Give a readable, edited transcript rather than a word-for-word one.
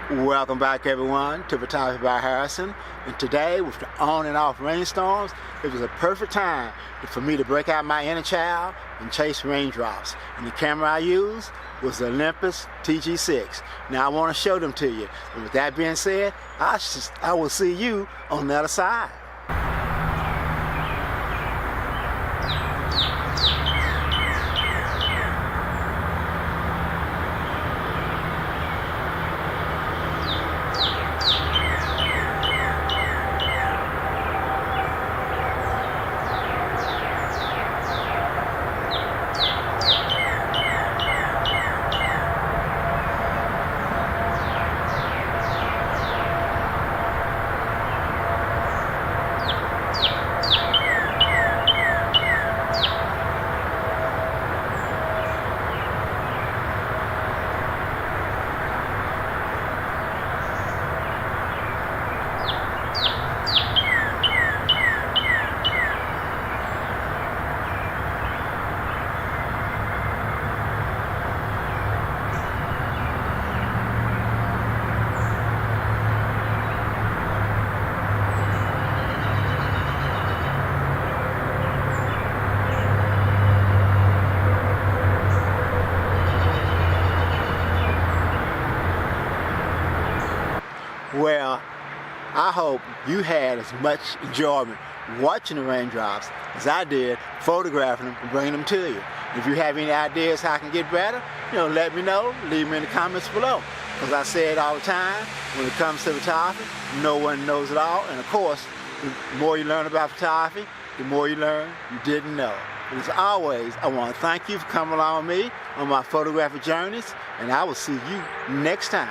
Welcome back everyone to Photography by Harrison, and today with the on and off rainstorms, it was a perfect time for me to break out my inner child and chase raindrops. And the camera I used was the Olympus TG6. Now I want to show them to you, and with that being said, I will see you on the other side. Well, I hope you had as much enjoyment watching the raindrops as I did photographing them and bringing them to you. If you have any ideas how I can get better, let me know. Leave me in the comments below. Because I say it all the time, when it comes to photography, no one knows it all. And of course, the more you learn about photography, the more you learn you didn't know. But as always, I want to thank you for coming along with me on my photographic journeys, and I will see you next time.